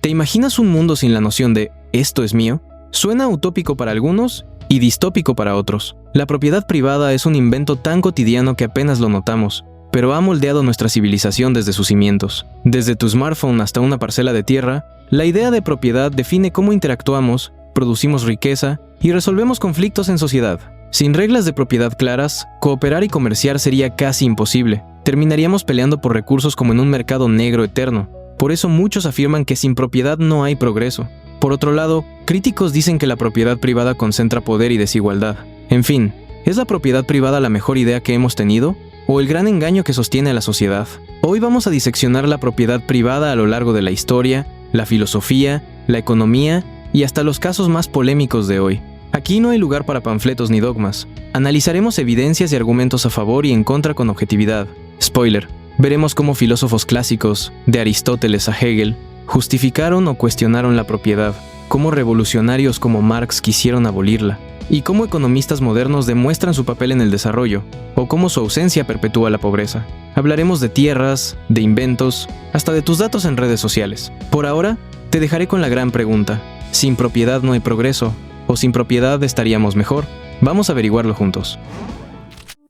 ¿Te imaginas un mundo sin la noción de «esto es mío»? Suena utópico para algunos y distópico para otros. La propiedad privada es un invento tan cotidiano que apenas lo notamos, pero ha moldeado nuestra civilización desde sus cimientos. Desde tu smartphone hasta una parcela de tierra, la idea de propiedad define cómo interactuamos, producimos riqueza y resolvemos conflictos en sociedad. Sin reglas de propiedad claras, cooperar y comerciar sería casi imposible. Terminaríamos peleando por recursos como en un mercado negro eterno. Por eso muchos afirman que sin propiedad no hay progreso. Por otro lado, críticos dicen que la propiedad privada concentra poder y desigualdad. En fin, ¿es la propiedad privada la mejor idea que hemos tenido? ¿O el gran engaño que sostiene a la sociedad? Hoy vamos a diseccionar la propiedad privada a lo largo de la historia, la filosofía, la economía y hasta los casos más polémicos de hoy. Aquí no hay lugar para panfletos ni dogmas. Analizaremos evidencias y argumentos a favor y en contra con objetividad. Spoiler. Veremos cómo filósofos clásicos, de Aristóteles a Hegel, justificaron o cuestionaron la propiedad, cómo revolucionarios como Marx quisieron abolirla, y cómo economistas modernos demuestran su papel en el desarrollo, o cómo su ausencia perpetúa la pobreza. Hablaremos de tierras, de inventos, hasta de tus datos en redes sociales. Por ahora, te dejaré con la gran pregunta: ¿sin propiedad no hay progreso? ¿O sin propiedad estaríamos mejor? Vamos a averiguarlo juntos.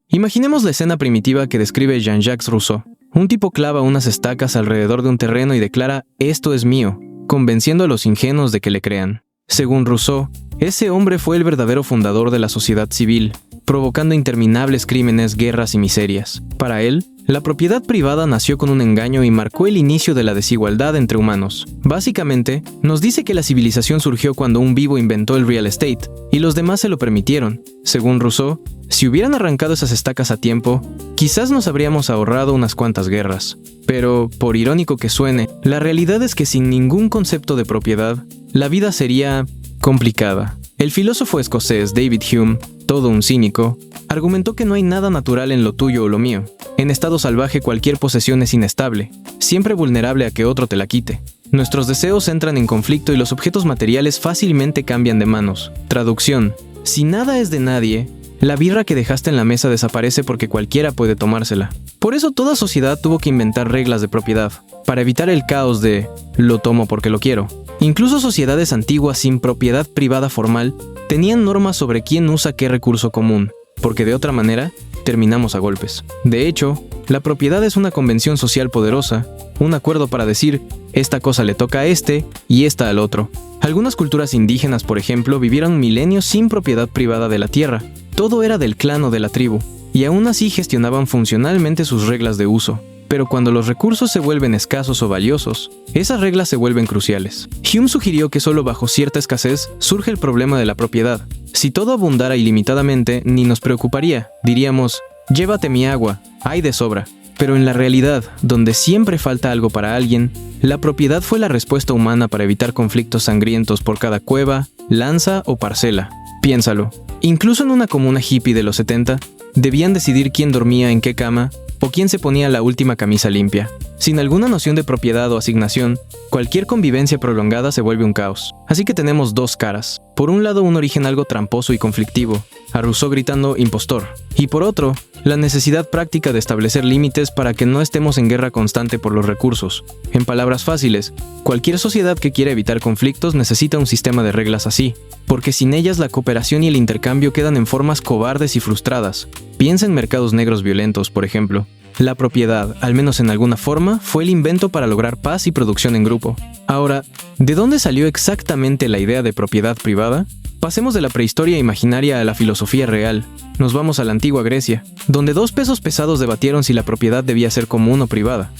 Imaginemos la escena primitiva que describe Jean-Jacques Rousseau. Un tipo clava unas estacas alrededor de un terreno y declara «esto es mío», convenciendo a los ingenuos de que le crean. Según Rousseau, ese hombre fue el verdadero fundador de la sociedad civil, provocando interminables crímenes, guerras y miserias. Para él, la propiedad privada nació con un engaño y marcó el inicio de la desigualdad entre humanos. Básicamente, nos dice que la civilización surgió cuando un vivo inventó el real estate, y los demás se lo permitieron. Según Rousseau, si hubieran arrancado esas estacas a tiempo, quizás nos habríamos ahorrado unas cuantas guerras. Pero, por irónico que suene, la realidad es que sin ningún concepto de propiedad, la vida sería complicada. El filósofo escocés David Hume, todo un cínico, argumentó que no hay nada natural en lo tuyo o lo mío. En estado salvaje cualquier posesión es inestable, siempre vulnerable a que otro te la quite. Nuestros deseos entran en conflicto y los objetos materiales fácilmente cambian de manos. Traducción: si nada es de nadie, la birra que dejaste en la mesa desaparece porque cualquiera puede tomársela. Por eso toda sociedad tuvo que inventar reglas de propiedad, para evitar el caos de «lo tomo porque lo quiero». Incluso sociedades antiguas sin propiedad privada formal tenían normas sobre quién usa qué recurso común, porque de otra manera terminamos a golpes. De hecho, la propiedad es una convención social poderosa, un acuerdo para decir «esta cosa le toca a este y esta al otro». Algunas culturas indígenas, por ejemplo, vivieron milenios sin propiedad privada de la tierra. Todo era del clan o de la tribu, y aún así gestionaban funcionalmente sus reglas de uso. Pero cuando los recursos se vuelven escasos o valiosos, esas reglas se vuelven cruciales. Hume sugirió que solo bajo cierta escasez surge el problema de la propiedad. Si todo abundara ilimitadamente, ni nos preocuparía. Diríamos, llévate mi agua, hay de sobra. Pero en la realidad, donde siempre falta algo para alguien, la propiedad fue la respuesta humana para evitar conflictos sangrientos por cada cueva, lanza o parcela. Piénsalo. Incluso en una comuna hippie de los 70, debían decidir quién dormía en qué cama o quién se ponía la última camisa limpia. Sin alguna noción de propiedad o asignación, cualquier convivencia prolongada se vuelve un caos. Así que tenemos dos caras. Por un lado, un origen algo tramposo y conflictivo, a Rousseau gritando «impostor». Y por otro, la necesidad práctica de establecer límites para que no estemos en guerra constante por los recursos. En palabras fáciles, cualquier sociedad que quiera evitar conflictos necesita un sistema de reglas así, porque sin ellas la cooperación y el intercambio quedan en formas cobardes y frustradas. Piensa en mercados negros violentos, por ejemplo. La propiedad, al menos en alguna forma, fue el invento para lograr paz y producción en grupo. Ahora, ¿de dónde salió exactamente la idea de propiedad privada? Pasemos de la prehistoria imaginaria a la filosofía real. Nos vamos a la antigua Grecia, donde dos pesos pesados debatieron si la propiedad debía ser común o privada.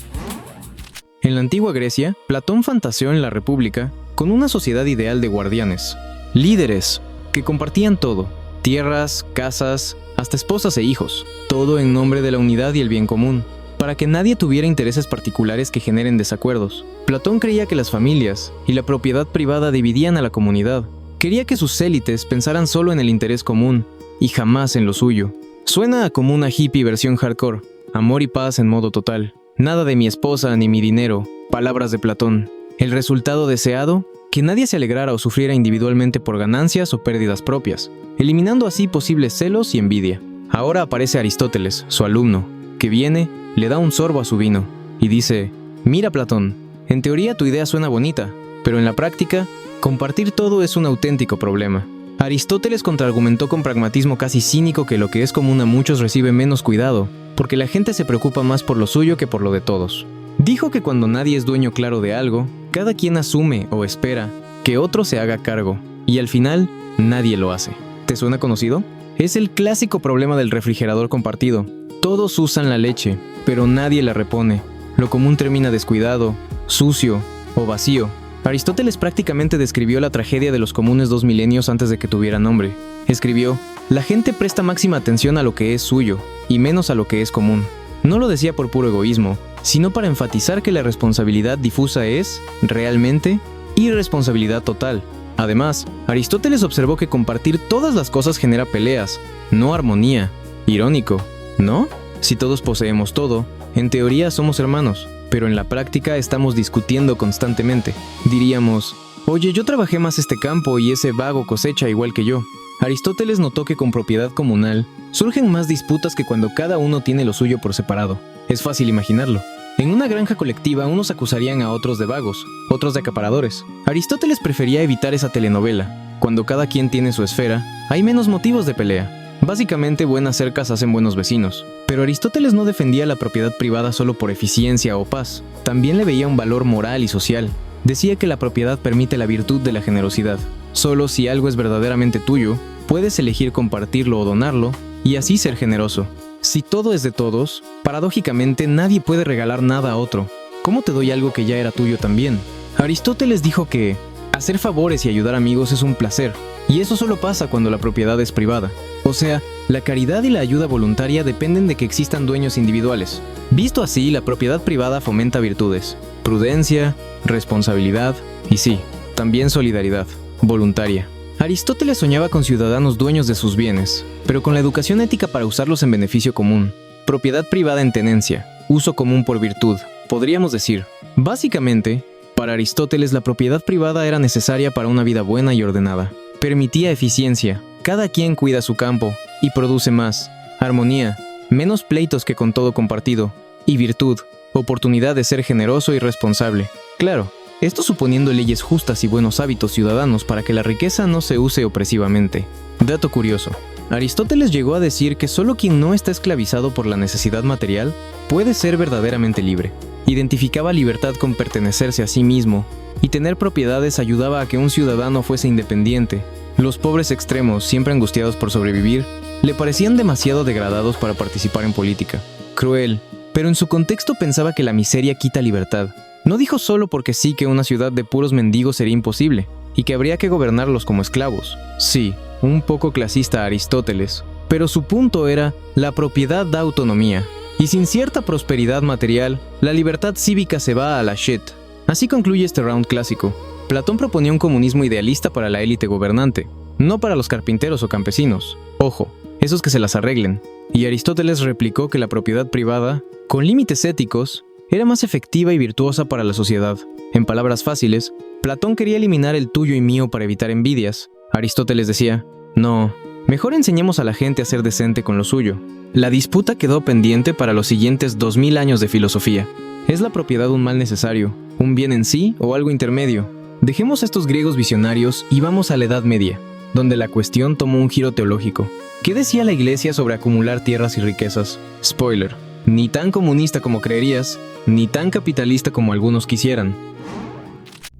En la antigua Grecia, Platón fantaseó en la República con una sociedad ideal de guardianes, líderes que compartían todo: tierras, casas, hasta esposas e hijos, todo en nombre de la unidad y el bien común, para que nadie tuviera intereses particulares que generen desacuerdos. Platón creía que las familias y la propiedad privada dividían a la comunidad. Quería que sus élites pensaran solo en el interés común y jamás en lo suyo. Suena a como una hippie versión hardcore, amor y paz en modo total. Nada de mi esposa ni mi dinero, palabras de Platón. El resultado deseado: que nadie se alegrara o sufriera individualmente por ganancias o pérdidas propias, eliminando así posibles celos y envidia. Ahora aparece Aristóteles, su alumno, que viene, le da un sorbo a su vino y dice: mira, Platón, en teoría tu idea suena bonita, pero en la práctica, compartir todo es un auténtico problema. Aristóteles contraargumentó con pragmatismo casi cínico que lo que es común a muchos recibe menos cuidado, porque la gente se preocupa más por lo suyo que por lo de todos. Dijo que cuando nadie es dueño claro de algo, cada quien asume o espera que otro se haga cargo, y al final, nadie lo hace. ¿Te suena conocido? Es el clásico problema del refrigerador compartido. Todos usan la leche, pero nadie la repone. Lo común termina descuidado, sucio o vacío. Aristóteles prácticamente describió la tragedia de los comunes 2 milenios antes de que tuviera nombre. Escribió: la gente presta máxima atención a lo que es suyo, y menos a lo que es común. No lo decía por puro egoísmo, sino para enfatizar que la responsabilidad difusa es, realmente, irresponsabilidad total. Además, Aristóteles observó que compartir todas las cosas genera peleas, no armonía. Irónico, ¿no? Si todos poseemos todo, en teoría somos hermanos, pero en la práctica estamos discutiendo constantemente. Diríamos: oye, yo trabajé más este campo y ese vago cosecha igual que yo. Aristóteles notó que con propiedad comunal surgen más disputas que cuando cada uno tiene lo suyo por separado. Es fácil imaginarlo. En una granja colectiva, unos acusarían a otros de vagos, otros de acaparadores. Aristóteles prefería evitar esa telenovela. Cuando cada quien tiene su esfera, hay menos motivos de pelea. Básicamente, buenas cercas hacen buenos vecinos. Pero Aristóteles no defendía la propiedad privada solo por eficiencia o paz. También le veía un valor moral y social. Decía que la propiedad permite la virtud de la generosidad. Solo si algo es verdaderamente tuyo, puedes elegir compartirlo o donarlo, y así ser generoso. Si todo es de todos, paradójicamente nadie puede regalar nada a otro. ¿Cómo te doy algo que ya era tuyo también? Aristóteles dijo que hacer favores y ayudar amigos es un placer, y eso solo pasa cuando la propiedad es privada. O sea, la caridad y la ayuda voluntaria dependen de que existan dueños individuales. Visto así, la propiedad privada fomenta virtudes: prudencia, responsabilidad y sí, también solidaridad voluntaria. Aristóteles soñaba con ciudadanos dueños de sus bienes, pero con la educación ética para usarlos en beneficio común. Propiedad privada en tenencia, uso común por virtud, podríamos decir. Básicamente, para Aristóteles la propiedad privada era necesaria para una vida buena y ordenada. Permitía eficiencia, cada quien cuida su campo y produce más. Armonía, menos pleitos que con todo compartido. Y virtud, oportunidad de ser generoso y responsable. Claro, esto suponiendo leyes justas y buenos hábitos ciudadanos para que la riqueza no se use opresivamente. Dato curioso: Aristóteles llegó a decir que solo quien no está esclavizado por la necesidad material puede ser verdaderamente libre. Identificaba libertad con pertenecerse a sí mismo, y tener propiedades ayudaba a que un ciudadano fuese independiente. Los pobres extremos, siempre angustiados por sobrevivir, le parecían demasiado degradados para participar en política. Cruel, pero en su contexto pensaba que la miseria quita libertad. No dijo solo porque sí que una ciudad de puros mendigos sería imposible, y que habría que gobernarlos como esclavos. Sí, un poco clasista Aristóteles, pero su punto era: la propiedad da autonomía, y sin cierta prosperidad material, la libertad cívica se va a la shit. Así concluye este round clásico. Platón proponía un comunismo idealista para la élite gobernante, no para los carpinteros o campesinos. Ojo, esos que se las arreglen. Y Aristóteles replicó que la propiedad privada, con límites éticos, era más efectiva y virtuosa para la sociedad. En palabras fáciles, Platón quería eliminar el tuyo y mío para evitar envidias. Aristóteles decía: no, mejor enseñemos a la gente a ser decente con lo suyo. La disputa quedó pendiente para los siguientes 2000 años de filosofía. ¿Es la propiedad un mal necesario, un bien en sí o algo intermedio? Dejemos a estos griegos visionarios y vamos a la Edad Media, donde la cuestión tomó un giro teológico. ¿Qué decía la Iglesia sobre acumular tierras y riquezas? Spoiler: ni tan comunista como creerías, ni tan capitalista como algunos quisieran.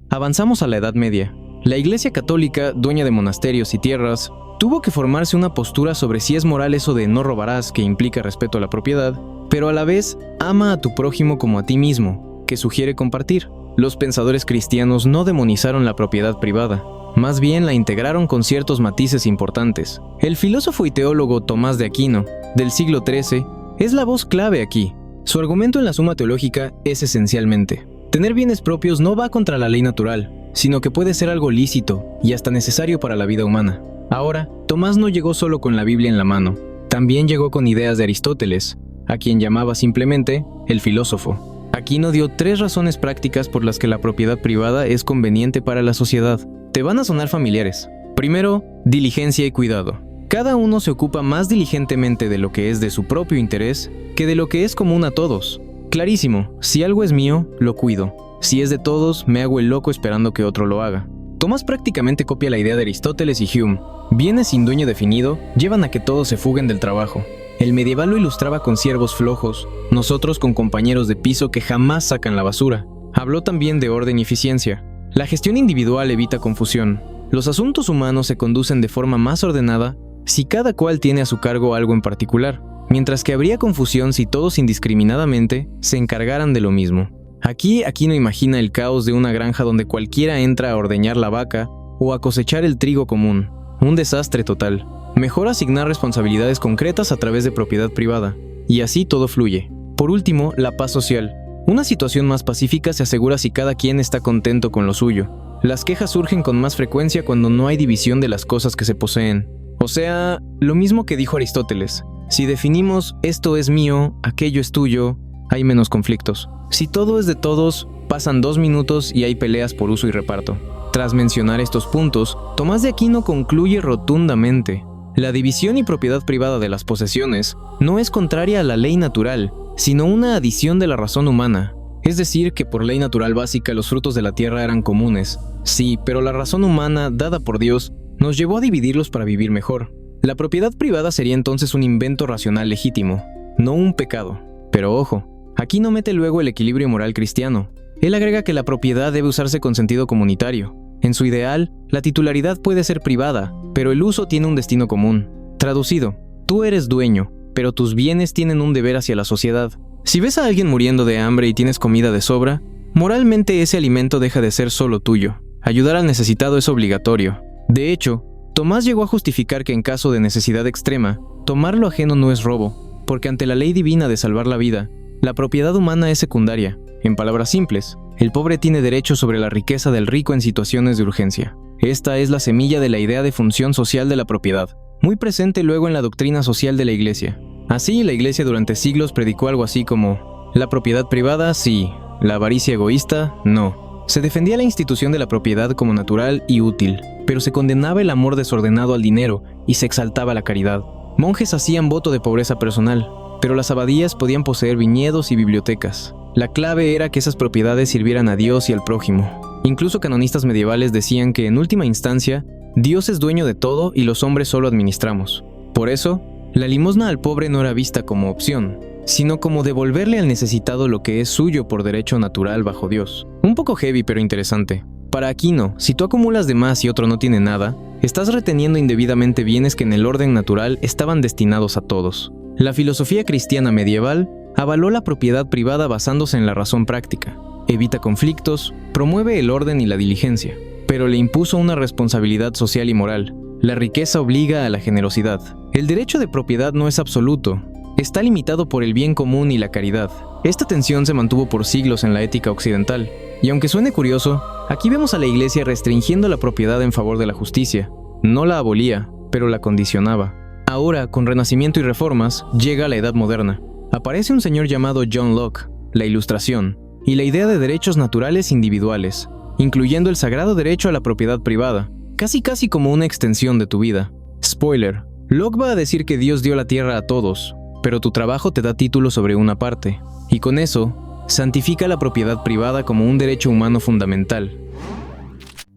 Avanzamos a la Edad Media. La Iglesia Católica, dueña de monasterios y tierras, tuvo que formarse una postura sobre si es moral eso de no robarás, que implica respeto a la propiedad, pero a la vez ama a tu prójimo como a ti mismo, que sugiere compartir. Los pensadores cristianos no demonizaron la propiedad privada, más bien la integraron con ciertos matices importantes. El filósofo y teólogo Tomás de Aquino, del siglo XIII, es la voz clave aquí. Su argumento en la Suma Teológica es esencialmente: tener bienes propios no va contra la ley natural, sino que puede ser algo lícito y hasta necesario para la vida humana. Ahora, Tomás no llegó solo con la Biblia en la mano, también llegó con ideas de Aristóteles, a quien llamaba simplemente el filósofo. Aquino dio 3 razones prácticas por las que la propiedad privada es conveniente para la sociedad. Te van a sonar familiares. Primero, diligencia y cuidado. Cada uno se ocupa más diligentemente de lo que es de su propio interés que de lo que es común a todos. Clarísimo, si algo es mío, lo cuido. Si es de todos, me hago el loco esperando que otro lo haga. Tomás prácticamente copia la idea de Aristóteles y Hume. Bienes sin dueño definido llevan a que todos se fuguen del trabajo. El medieval lo ilustraba con siervos flojos, nosotros con compañeros de piso que jamás sacan la basura. Habló también de orden y eficiencia. La gestión individual evita confusión. Los asuntos humanos se conducen de forma más ordenada si cada cual tiene a su cargo algo en particular, mientras que habría confusión si todos indiscriminadamente se encargaran de lo mismo. Aquí no imagina el caos de una granja donde cualquiera entra a ordeñar la vaca o a cosechar el trigo común. Un desastre total. Mejor asignar responsabilidades concretas a través de propiedad privada, y así todo fluye. Por último, la paz social. Una situación más pacífica se asegura si cada quien está contento con lo suyo. Las quejas surgen con más frecuencia cuando no hay división de las cosas que se poseen. O sea, lo mismo que dijo Aristóteles. Si definimos esto es mío, aquello es tuyo, hay menos conflictos. Si todo es de todos, pasan 2 minutos y hay peleas por uso y reparto. Tras mencionar estos puntos, Tomás de Aquino concluye rotundamente: la división y propiedad privada de las posesiones no es contraria a la ley natural, sino una adición de la razón humana. Es decir, que por ley natural básica los frutos de la tierra eran comunes. Sí, pero la razón humana, dada por Dios, nos llevó a dividirlos para vivir mejor. La propiedad privada sería entonces un invento racional legítimo, no un pecado. Pero ojo, aquí no mete luego el equilibrio moral cristiano. Él agrega que la propiedad debe usarse con sentido comunitario. En su ideal, la titularidad puede ser privada, pero el uso tiene un destino común. Traducido, tú eres dueño, pero tus bienes tienen un deber hacia la sociedad. Si ves a alguien muriendo de hambre y tienes comida de sobra, moralmente ese alimento deja de ser solo tuyo. Ayudar al necesitado es obligatorio. De hecho, Tomás llegó a justificar que en caso de necesidad extrema, tomar lo ajeno no es robo, porque ante la ley divina de salvar la vida, la propiedad humana es secundaria. En palabras simples, el pobre tiene derecho sobre la riqueza del rico en situaciones de urgencia. Esta es la semilla de la idea de función social de la propiedad, muy presente luego en la doctrina social de la Iglesia. Así, la Iglesia durante siglos predicó algo así como: la propiedad privada, sí; la avaricia egoísta, no. Se defendía la institución de la propiedad como natural y útil, pero se condenaba el amor desordenado al dinero y se exaltaba la caridad. Monjes hacían voto de pobreza personal, pero las abadías podían poseer viñedos y bibliotecas. La clave era que esas propiedades sirvieran a Dios y al prójimo. Incluso canonistas medievales decían que, en última instancia, Dios es dueño de todo y los hombres solo administramos. Por eso, la limosna al pobre no era vista como opción, sino como devolverle al necesitado lo que es suyo por derecho natural bajo Dios. Un poco heavy, pero interesante. Para Aquino, si tú acumulas de más y otro no tiene nada, estás reteniendo indebidamente bienes que en el orden natural estaban destinados a todos. La filosofía cristiana medieval avaló la propiedad privada basándose en la razón práctica. Evita conflictos, promueve el orden y la diligencia, pero le impuso una responsabilidad social y moral. La riqueza obliga a la generosidad. El derecho de propiedad no es absoluto. Está limitado por el bien común y la caridad. Esta tensión se mantuvo por siglos en la ética occidental. Y aunque suene curioso, aquí vemos a la Iglesia restringiendo la propiedad en favor de la justicia. No la abolía, pero la condicionaba. Ahora, con Renacimiento y reformas, llega la Edad Moderna. Aparece un señor llamado John Locke, la Ilustración, y la idea de derechos naturales individuales, incluyendo el sagrado derecho a la propiedad privada, casi como una extensión de tu vida. Spoiler, Locke va a decir que Dios dio la tierra a todos, pero tu trabajo te da título sobre una parte, y con eso, santifica la propiedad privada como un derecho humano fundamental.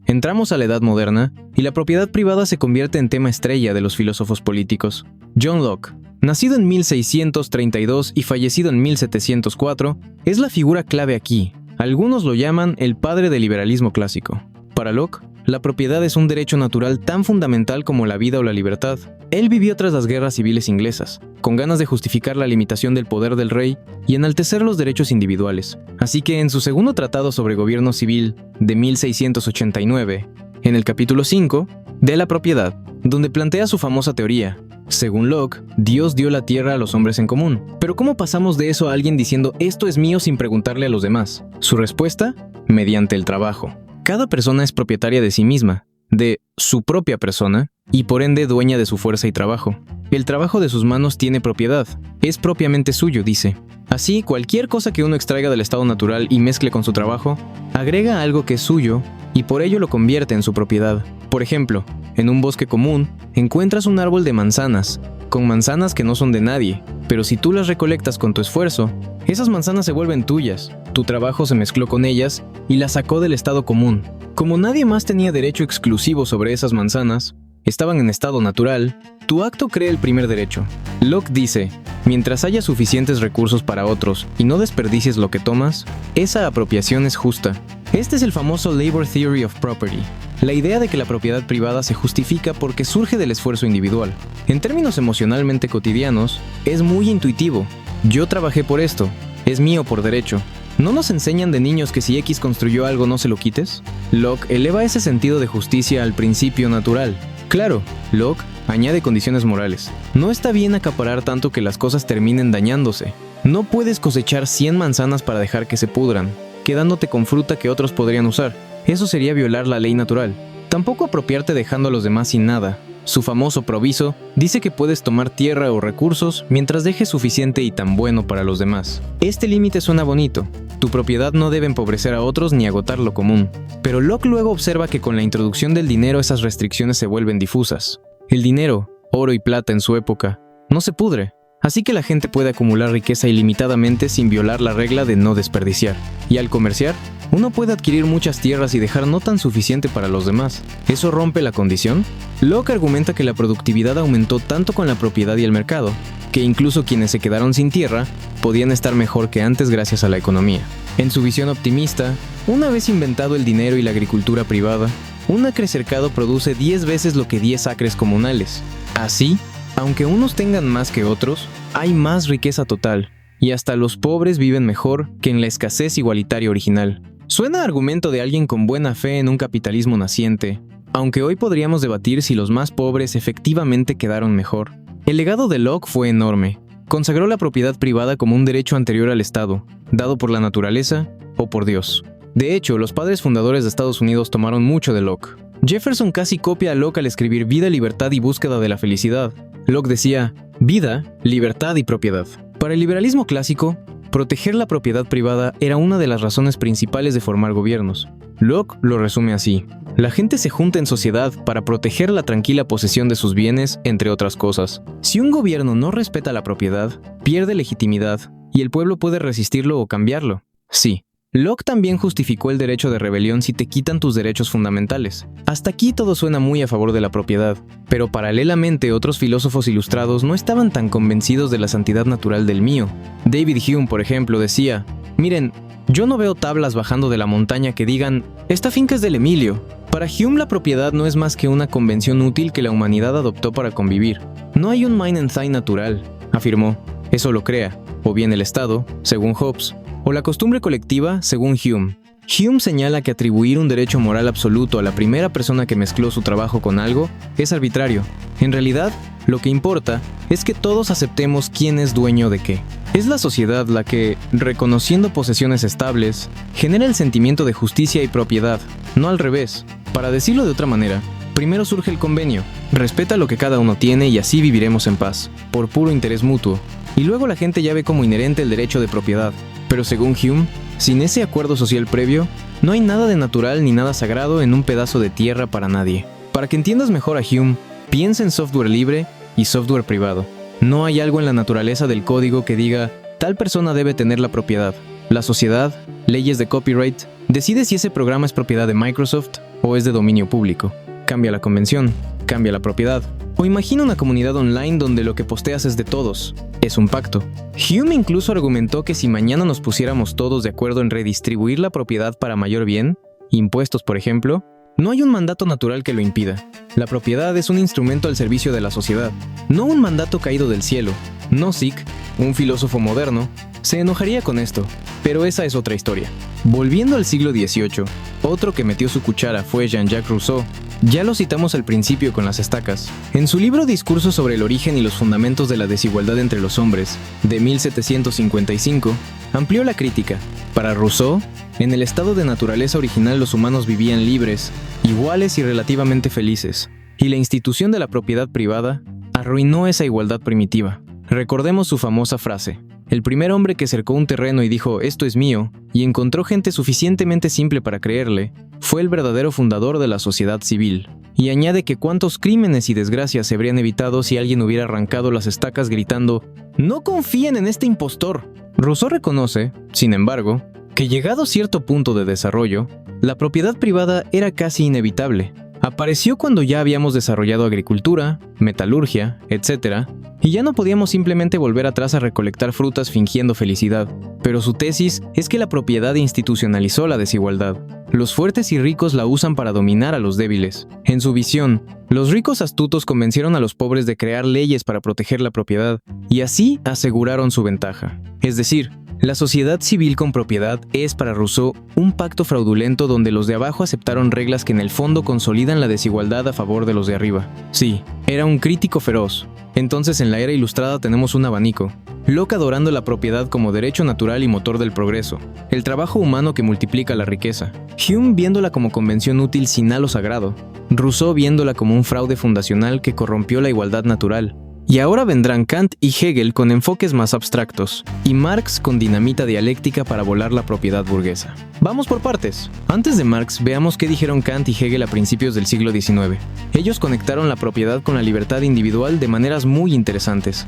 Entramos a la Edad Moderna, y la propiedad privada se convierte en tema estrella de los filósofos políticos. John Locke, nacido en 1632 y fallecido en 1704, es la figura clave aquí. Algunos lo llaman el padre del liberalismo clásico. Para Locke, la propiedad es un derecho natural tan fundamental como la vida o la libertad. Él vivió tras las guerras civiles inglesas, con ganas de justificar la limitación del poder del rey y enaltecer los derechos individuales. Así que en su segundo tratado sobre gobierno civil, de 1689, en el capítulo 5, de la propiedad, donde plantea su famosa teoría. Según Locke, Dios dio la tierra a los hombres en común. Pero ¿cómo pasamos de eso a alguien diciendo esto es mío sin preguntarle a los demás? Su respuesta, mediante el trabajo. Cada persona es propietaria de sí misma, de su propia persona, y por ende dueña de su fuerza y trabajo. El trabajo de sus manos tiene propiedad, es propiamente suyo, dice. Así, cualquier cosa que uno extraiga del estado natural y mezcle con su trabajo, agrega algo que es suyo y por ello lo convierte en su propiedad. Por ejemplo, en un bosque común, encuentras un árbol de manzanas, con manzanas que no son de nadie, pero si tú las recolectas con tu esfuerzo, esas manzanas se vuelven tuyas. Tu trabajo se mezcló con ellas y las sacó del estado común. Como nadie más tenía derecho exclusivo sobre esas manzanas, estaban en estado natural, tu acto crea el primer derecho. Locke dice, mientras haya suficientes recursos para otros y no desperdicies lo que tomas, esa apropiación es justa. Este es el famoso Labor Theory of Property, la idea de que la propiedad privada se justifica porque surge del esfuerzo individual. En términos emocionalmente cotidianos, es muy intuitivo. Yo trabajé por esto, es mío por derecho. ¿No nos enseñan de niños que si X construyó algo no se lo quites? Locke eleva ese sentido de justicia al principio natural. Claro, Locke añade condiciones morales. No está bien acaparar tanto que las cosas terminen dañándose. No puedes cosechar 100 manzanas para dejar que se pudran, quedándote con fruta que otros podrían usar. Eso sería violar la ley natural. Tampoco apropiarte dejando a los demás sin nada. Su famoso proviso dice que puedes tomar tierra o recursos mientras dejes suficiente y tan bueno para los demás. Este límite suena bonito. Tu propiedad no debe empobrecer a otros ni agotar lo común. Pero Locke luego observa que con la introducción del dinero esas restricciones se vuelven difusas. El dinero, oro y plata en su época, no se pudre. Así que la gente puede acumular riqueza ilimitadamente sin violar la regla de no desperdiciar. Y al comerciar, uno puede adquirir muchas tierras y dejar no tan suficiente para los demás. ¿Eso rompe la condición? Locke argumenta que la productividad aumentó tanto con la propiedad y el mercado, que incluso quienes se quedaron sin tierra podían estar mejor que antes gracias a la economía. En su visión optimista, una vez inventado el dinero y la agricultura privada, un acre cercado produce 10 veces lo que 10 acres comunales. Así, aunque unos tengan más que otros, hay más riqueza total, y hasta los pobres viven mejor que en la escasez igualitaria original. Suena a argumento de alguien con buena fe en un capitalismo naciente, aunque hoy podríamos debatir si los más pobres efectivamente quedaron mejor. El legado de Locke fue enorme. Consagró la propiedad privada como un derecho anterior al Estado, dado por la naturaleza o por Dios. De hecho, los padres fundadores de Estados Unidos tomaron mucho de Locke. Jefferson casi copia a Locke al escribir Vida, Libertad y Búsqueda de la Felicidad. Locke decía, vida, libertad y propiedad. Para el liberalismo clásico, proteger la propiedad privada era una de las razones principales de formar gobiernos. Locke lo resume así. La gente se junta en sociedad para proteger la tranquila posesión de sus bienes, entre otras cosas. Si un gobierno no respeta la propiedad, pierde legitimidad, y el pueblo puede resistirlo o cambiarlo. Sí. Locke también justificó el derecho de rebelión si te quitan tus derechos fundamentales. Hasta aquí todo suena muy a favor de la propiedad, pero paralelamente otros filósofos ilustrados no estaban tan convencidos de la santidad natural del mío. David Hume, por ejemplo, decía, miren, yo no veo tablas bajando de la montaña que digan, esta finca es del Emilio. Para Hume la propiedad no es más que una convención útil que la humanidad adoptó para convivir. No hay un Mine and Thine natural, afirmó, eso lo crea, o bien el Estado, según Hobbes, o la costumbre colectiva, según Hume. Hume señala que atribuir un derecho moral absoluto a la primera persona que mezcló su trabajo con algo es arbitrario. En realidad, lo que importa es que todos aceptemos quién es dueño de qué. Es la sociedad la que, reconociendo posesiones estables, genera el sentimiento de justicia y propiedad, no al revés. Para decirlo de otra manera, primero surge el convenio, respeta lo que cada uno tiene y así viviremos en paz, por puro interés mutuo. Y luego la gente ya ve como inherente el derecho de propiedad. Pero según Hume, sin ese acuerdo social previo, no hay nada de natural ni nada sagrado en un pedazo de tierra para nadie. Para que entiendas mejor a Hume, piensa en software libre y software privado. No hay algo en la naturaleza del código que diga, tal persona debe tener la propiedad. La sociedad, leyes de copyright, decide si ese programa es propiedad de Microsoft o es de dominio público. Cambia la convención, cambia la propiedad. O imagina una comunidad online donde lo que posteas es de todos. Es un pacto. Hume incluso argumentó que si mañana nos pusiéramos todos de acuerdo en redistribuir la propiedad para mayor bien, impuestos por ejemplo, no hay un mandato natural que lo impida. La propiedad es un instrumento al servicio de la sociedad, no un mandato caído del cielo. Nozick, un filósofo moderno, se enojaría con esto, pero esa es otra historia. Volviendo al siglo XVIII, otro que metió su cuchara fue Jean-Jacques Rousseau. Ya lo citamos al principio con las estacas. En su libro Discurso sobre el origen y los fundamentos de la desigualdad entre los hombres, de 1755, amplió la crítica. Para Rousseau, en el estado de naturaleza original los humanos vivían libres, iguales y relativamente felices, y la institución de la propiedad privada arruinó esa igualdad primitiva. Recordemos su famosa frase. El primer hombre que cercó un terreno y dijo «esto es mío» y encontró gente suficientemente simple para creerle, fue el verdadero fundador de la sociedad civil. y añade que cuántos crímenes y desgracias se habrían evitado si alguien hubiera arrancado las estacas gritando «¡No confíen en este impostor!». Rousseau reconoce, sin embargo, que llegado cierto punto de desarrollo, la propiedad privada era casi inevitable. Apareció cuando ya habíamos desarrollado agricultura, metalurgia, etc., y ya no podíamos simplemente volver atrás a recolectar frutas fingiendo felicidad. Pero su tesis es que la propiedad institucionalizó la desigualdad. Los fuertes y ricos la usan para dominar a los débiles. En su visión, los ricos astutos convencieron a los pobres de crear leyes para proteger la propiedad, y así aseguraron su ventaja. Es decir, la sociedad civil con propiedad es, para Rousseau, un pacto fraudulento donde los de abajo aceptaron reglas que en el fondo consolidan la desigualdad a favor de los de arriba. Sí, era un crítico feroz. Entonces en la era ilustrada tenemos un abanico. Locke adorando la propiedad como derecho natural y motor del progreso, el trabajo humano que multiplica la riqueza. Hume viéndola como convención útil sin halo sagrado. Rousseau viéndola como un fraude fundacional que corrompió la igualdad natural. Y ahora vendrán Kant y Hegel con enfoques más abstractos, y Marx con dinamita dialéctica para volar la propiedad burguesa. Vamos por partes. Antes de Marx, veamos qué dijeron Kant y Hegel a principios del siglo XIX. Ellos conectaron la propiedad con la libertad individual de maneras muy interesantes.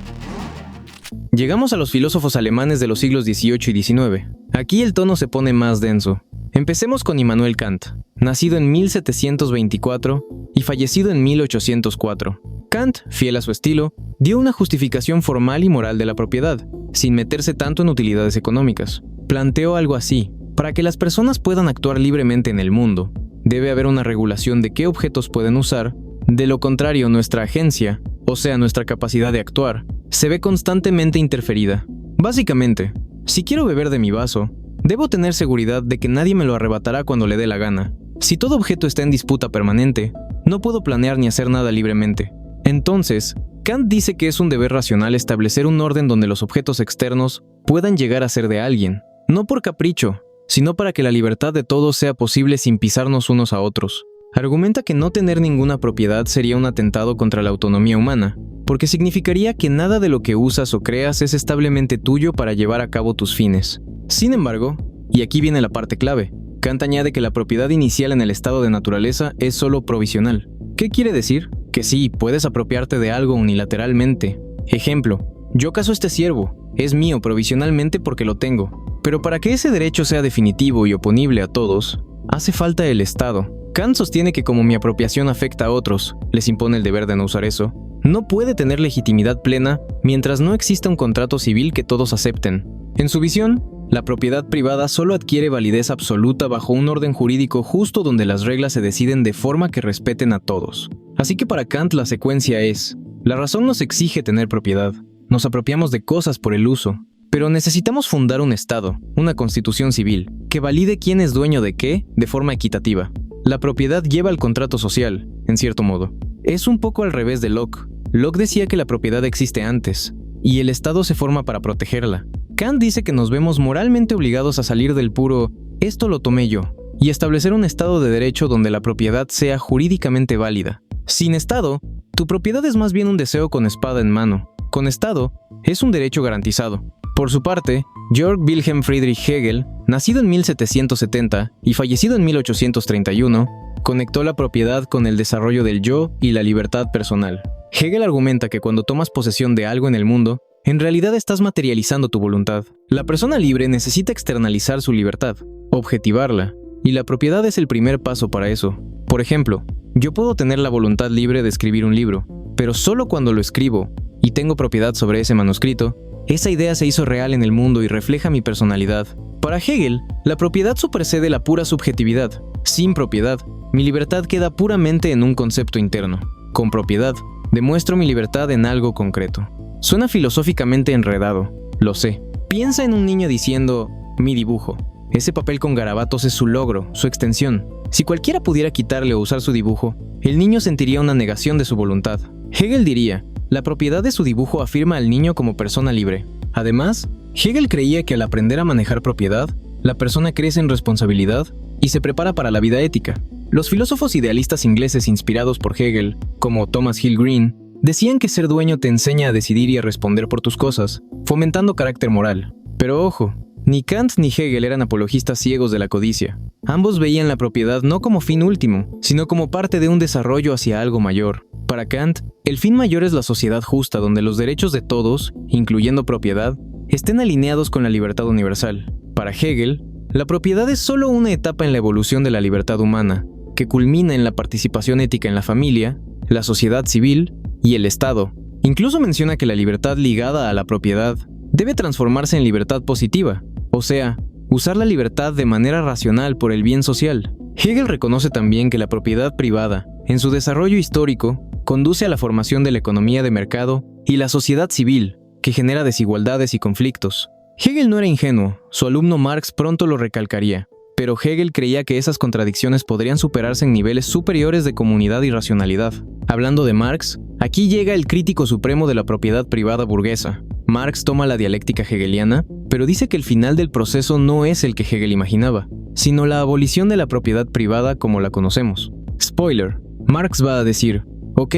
Llegamos a los filósofos alemanes de los siglos XVIII y XIX. Aquí el tono se pone más denso. Empecemos con Immanuel Kant, nacido en 1724 y fallecido en 1804. Kant, fiel a su estilo, dio una justificación formal y moral de la propiedad, sin meterse tanto en utilidades económicas. Planteó algo así: para que las personas puedan actuar libremente en el mundo, debe haber una regulación de qué objetos pueden usar, de lo contrario nuestra agencia, o sea nuestra capacidad de actuar, se ve constantemente interferida. Básicamente, si quiero beber de mi vaso, debo tener seguridad de que nadie me lo arrebatará cuando le dé la gana. Si todo objeto está en disputa permanente, no puedo planear ni hacer nada libremente. Entonces, Kant dice que es un deber racional establecer un orden donde los objetos externos puedan llegar a ser de alguien, no por capricho, sino para que la libertad de todos sea posible sin pisarnos unos a otros. Argumenta que no tener ninguna propiedad sería un atentado contra la autonomía humana, porque significaría que nada de lo que usas o creas es establemente tuyo para llevar a cabo tus fines. Sin embargo, y aquí viene la parte clave, Kant añade que la propiedad inicial en el estado de naturaleza es solo provisional. ¿Qué quiere decir? Que sí, puedes apropiarte de algo unilateralmente. Ejemplo, yo caso este ciervo, es mío provisionalmente porque lo tengo. Pero para que ese derecho sea definitivo y oponible a todos, hace falta el Estado. Kant sostiene que como mi apropiación afecta a otros, les impone el deber de no usar eso, no puede tener legitimidad plena mientras no exista un contrato civil que todos acepten. En su visión, la propiedad privada solo adquiere validez absoluta bajo un orden jurídico justo donde las reglas se deciden de forma que respeten a todos. Así que para Kant la secuencia es: la razón nos exige tener propiedad, nos apropiamos de cosas por el uso, pero necesitamos fundar un Estado, una constitución civil, que valide quién es dueño de qué de forma equitativa. La propiedad lleva al contrato social, en cierto modo. Es un poco al revés de Locke. Locke decía que la propiedad existe antes, y el Estado se forma para protegerla. Kant dice que nos vemos moralmente obligados a salir del puro «esto lo tomé yo» y establecer un Estado de derecho donde la propiedad sea jurídicamente válida. Sin Estado, tu propiedad es más bien un deseo con espada en mano. Con Estado, es un derecho garantizado. Por su parte, Georg Wilhelm Friedrich Hegel, nacido en 1770 y fallecido en 1831, conectó la propiedad con el desarrollo del yo y la libertad personal. Hegel argumenta que cuando tomas posesión de algo en el mundo, en realidad estás materializando tu voluntad. La persona libre necesita externalizar su libertad, objetivarla, y la propiedad es el primer paso para eso. Por ejemplo, yo puedo tener la voluntad libre de escribir un libro, pero solo cuando lo escribo y tengo propiedad sobre ese manuscrito, esa idea se hizo real en el mundo y refleja mi personalidad. Para Hegel, la propiedad supersede la pura subjetividad. Sin propiedad, mi libertad queda puramente en un concepto interno. Con propiedad, demuestro mi libertad en algo concreto. Suena filosóficamente enredado, lo sé. Piensa en un niño diciendo, mi dibujo. Ese papel con garabatos es su logro, su extensión. Si cualquiera pudiera quitarle o usar su dibujo, el niño sentiría una negación de su voluntad. Hegel diría, la propiedad de su dibujo afirma al niño como persona libre. Además, Hegel creía que al aprender a manejar propiedad, la persona crece en responsabilidad y se prepara para la vida ética. Los filósofos idealistas ingleses inspirados por Hegel, como Thomas Hill Green, decían que ser dueño te enseña a decidir y a responder por tus cosas, fomentando carácter moral. Pero ojo, Ni Kant ni Hegel eran apologistas ciegos de la codicia. Ambos veían la propiedad no como fin último, sino como parte de un desarrollo hacia algo mayor. Para Kant, el fin mayor es la sociedad justa donde los derechos de todos, incluyendo propiedad, estén alineados con la libertad universal. Para Hegel, la propiedad es solo una etapa en la evolución de la libertad humana, que culmina en la participación ética en la familia, la sociedad civil y el Estado. Incluso menciona que la libertad ligada a la propiedad debe transformarse en libertad positiva, o sea, usar la libertad de manera racional por el bien social. Hegel reconoce también que la propiedad privada, en su desarrollo histórico, conduce a la formación de la economía de mercado y la sociedad civil, que genera desigualdades y conflictos. Hegel no era ingenuo, su alumno Marx pronto lo recalcaría, pero Hegel creía que esas contradicciones podrían superarse en niveles superiores de comunidad y racionalidad. Hablando de Marx, aquí llega el crítico supremo de la propiedad privada burguesa. Marx toma la dialéctica hegeliana, pero dice que el final del proceso no es el que Hegel imaginaba, sino la abolición de la propiedad privada como la conocemos. Spoiler, Marx va a decir, ok,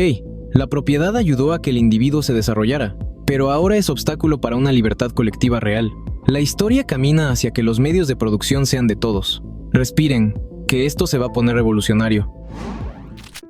la propiedad ayudó a que el individuo se desarrollara, pero ahora es obstáculo para una libertad colectiva real. La historia camina hacia que los medios de producción sean de todos. Respiren, que esto se va a poner revolucionario.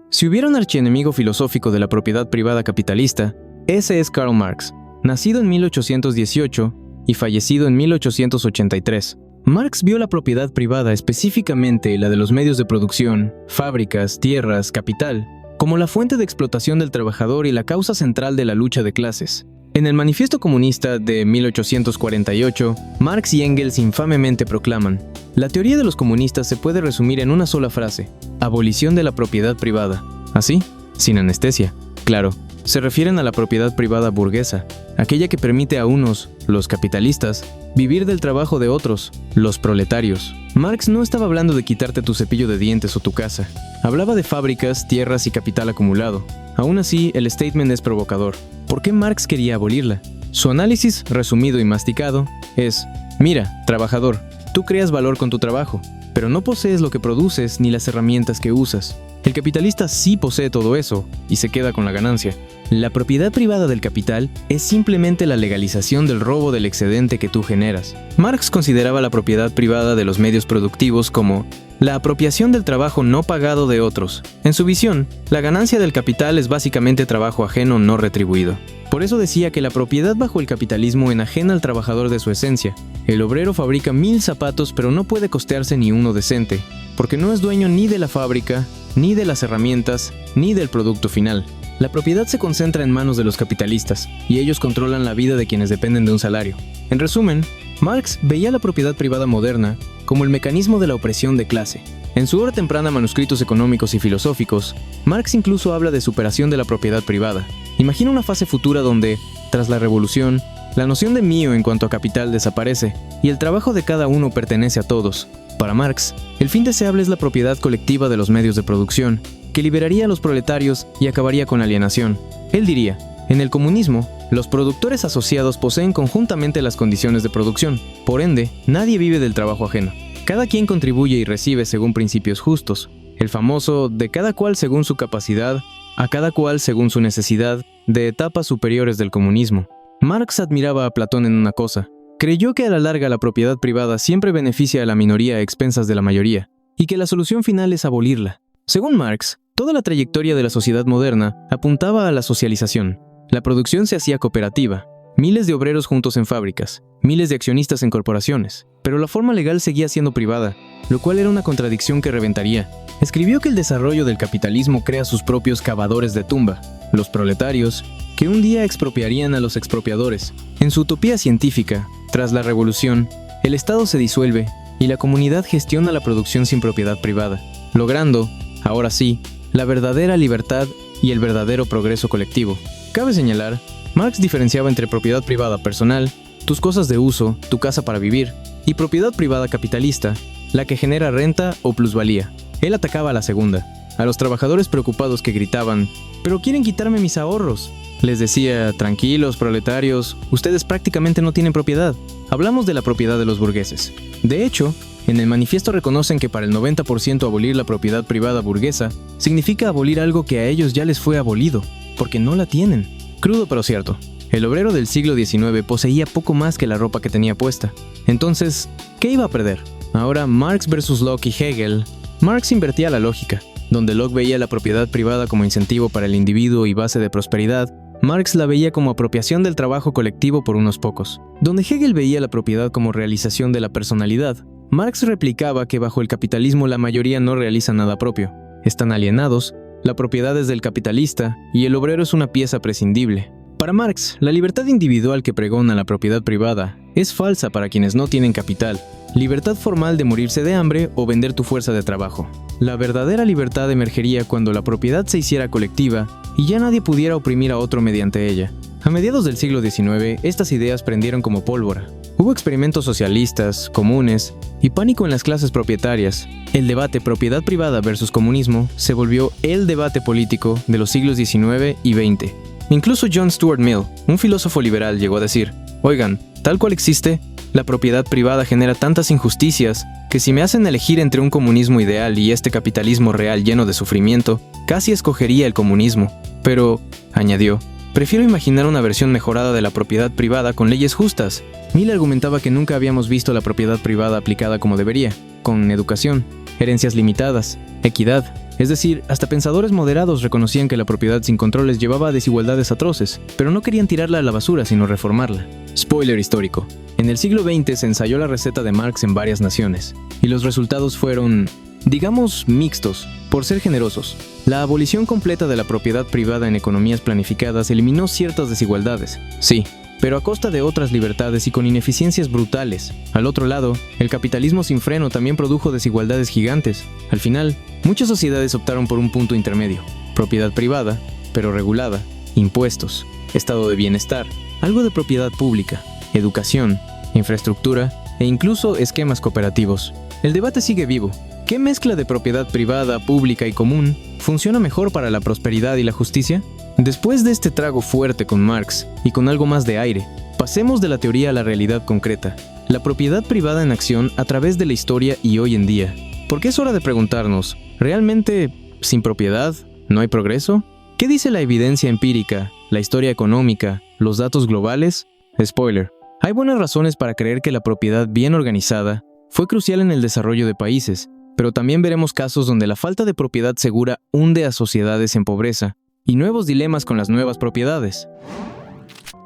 Si hubiera un archienemigo filosófico de la propiedad privada capitalista, ese es Karl Marx, nacido en 1818 y fallecido en 1883. Marx vio la propiedad privada, específicamente la de los medios de producción, fábricas, tierras, capital, como la fuente de explotación del trabajador y la causa central de la lucha de clases. En el Manifiesto Comunista de 1848, Marx y Engels infamemente proclaman: la teoría de los comunistas se puede resumir en una sola frase: abolición de la propiedad privada. Así, sin anestesia. Claro, se refieren a la propiedad privada burguesa, aquella que permite a unos, los capitalistas, vivir del trabajo de otros, los proletarios. Marx no estaba hablando de quitarte tu cepillo de dientes o tu casa. Hablaba de fábricas, tierras y capital acumulado. Aún así, el statement es provocador. ¿Por qué Marx quería abolirla? Su análisis, resumido y masticado, es: mira, trabajador, tú creas valor con tu trabajo, pero no posees lo que produces ni las herramientas que usas. El capitalista sí posee todo eso y se queda con la ganancia. La propiedad privada del capital es simplemente la legalización del robo del excedente que tú generas. Marx consideraba la propiedad privada de los medios productivos como la apropiación del trabajo no pagado de otros. En su visión, la ganancia del capital es básicamente trabajo ajeno no retribuido. Por eso decía que la propiedad bajo el capitalismo enajena al trabajador de su esencia. El obrero fabrica 1000 zapatos pero no puede costearse ni uno decente, porque no es dueño ni de la fábrica, ni de las herramientas, ni del producto final. La propiedad se concentra en manos de los capitalistas, y ellos controlan la vida de quienes dependen de un salario. En resumen, Marx veía la propiedad privada moderna como el mecanismo de la opresión de clase. En su obra temprana Manuscritos económicos y filosóficos, Marx incluso habla de superación de la propiedad privada. Imagina una fase futura donde, tras la revolución, la noción de mío en cuanto a capital desaparece, y el trabajo de cada uno pertenece a todos. Para Marx, el fin deseable es la propiedad colectiva de los medios de producción, que liberaría a los proletarios y acabaría con la alienación. Él diría: en el comunismo, los productores asociados poseen conjuntamente las condiciones de producción. Por ende, nadie vive del trabajo ajeno. Cada quien contribuye y recibe según principios justos. El famoso de cada cual según su capacidad, a cada cual según su necesidad, de etapas superiores del comunismo. Marx admiraba a Platón en una cosa: creyó que a la larga la propiedad privada siempre beneficia a la minoría a expensas de la mayoría, y que la solución final es abolirla. Según Marx, toda la trayectoria de la sociedad moderna apuntaba a la socialización. La producción se hacía cooperativa, miles de obreros juntos en fábricas, miles de accionistas en corporaciones, pero la forma legal seguía siendo privada, lo cual era una contradicción que reventaría. Escribió que el desarrollo del capitalismo crea sus propios cavadores de tumba, los proletarios, que un día expropiarían a los expropiadores. En su utopía científica, tras la revolución, el Estado se disuelve y la comunidad gestiona la producción sin propiedad privada, logrando, ahora sí, la verdadera libertad y el verdadero progreso colectivo. Cabe señalar, Marx diferenciaba entre propiedad privada personal, tus cosas de uso, tu casa para vivir, y propiedad privada capitalista, la que genera renta o plusvalía. Él atacaba a la segunda, a los trabajadores preocupados que gritaban: «¡Pero quieren quitarme mis ahorros!». Les decía: «Tranquilos, proletarios, ustedes prácticamente no tienen propiedad. Hablamos de la propiedad de los burgueses». De hecho, en el manifiesto reconocen que para el 90% abolir la propiedad privada burguesa significa abolir algo que a ellos ya les fue abolido, porque no la tienen. Crudo pero cierto. El obrero del siglo XIX poseía poco más que la ropa que tenía puesta. Entonces, ¿qué iba a perder? Ahora, Marx versus Locke y Hegel. Marx invertía la lógica. Donde Locke veía la propiedad privada como incentivo para el individuo y base de prosperidad, Marx la veía como apropiación del trabajo colectivo por unos pocos. Donde Hegel veía la propiedad como realización de la personalidad, Marx replicaba que bajo el capitalismo la mayoría no realiza nada propio. Están alienados, la propiedad es del capitalista y el obrero es una pieza prescindible. Para Marx, la libertad individual que pregona la propiedad privada es falsa para quienes no tienen capital. Libertad formal de morirse de hambre o vender tu fuerza de trabajo. La verdadera libertad emergería cuando la propiedad se hiciera colectiva y ya nadie pudiera oprimir a otro mediante ella. A mediados del siglo XIX, estas ideas prendieron como pólvora. Hubo experimentos socialistas, comunes y pánico en las clases propietarias. El debate propiedad privada versus comunismo se volvió el debate político de los siglos XIX y XX. Incluso John Stuart Mill, un filósofo liberal, llegó a decir: «Oigan, tal cual existe, la propiedad privada genera tantas injusticias que si me hacen elegir entre un comunismo ideal y este capitalismo real lleno de sufrimiento, casi escogería el comunismo. Pero», añadió, «prefiero imaginar una versión mejorada de la propiedad privada con leyes justas». Mill argumentaba que nunca habíamos visto la propiedad privada aplicada como debería, con educación, herencias limitadas, equidad. Es decir, hasta pensadores moderados reconocían que la propiedad sin controles llevaba a desigualdades atroces, pero no querían tirarla a la basura sino reformarla. Spoiler histórico. En el siglo XX se ensayó la receta de Marx en varias naciones, y los resultados fueron, digamos, mixtos, por ser generosos. La abolición completa de la propiedad privada en economías planificadas eliminó ciertas desigualdades, sí, pero a costa de otras libertades y con ineficiencias brutales. Al otro lado, el capitalismo sin freno también produjo desigualdades gigantes. Al final, muchas sociedades optaron por un punto intermedio: propiedad privada, pero regulada, impuestos, estado de bienestar, algo de propiedad pública, educación, infraestructura e incluso esquemas cooperativos. El debate sigue vivo. ¿Qué mezcla de propiedad privada, pública y común funciona mejor para la prosperidad y la justicia? Después de este trago fuerte con Marx y con algo más de aire, pasemos de la teoría a la realidad concreta. La propiedad privada en acción a través de la historia y hoy en día. Porque es hora de preguntarnos, ¿realmente sin propiedad no hay progreso? ¿Qué dice la evidencia empírica, la historia económica, los datos globales? Spoiler. Hay buenas razones para creer que la propiedad bien organizada fue crucial en el desarrollo de países, pero también veremos casos donde la falta de propiedad segura hunde a sociedades en pobreza y nuevos dilemas con las nuevas propiedades.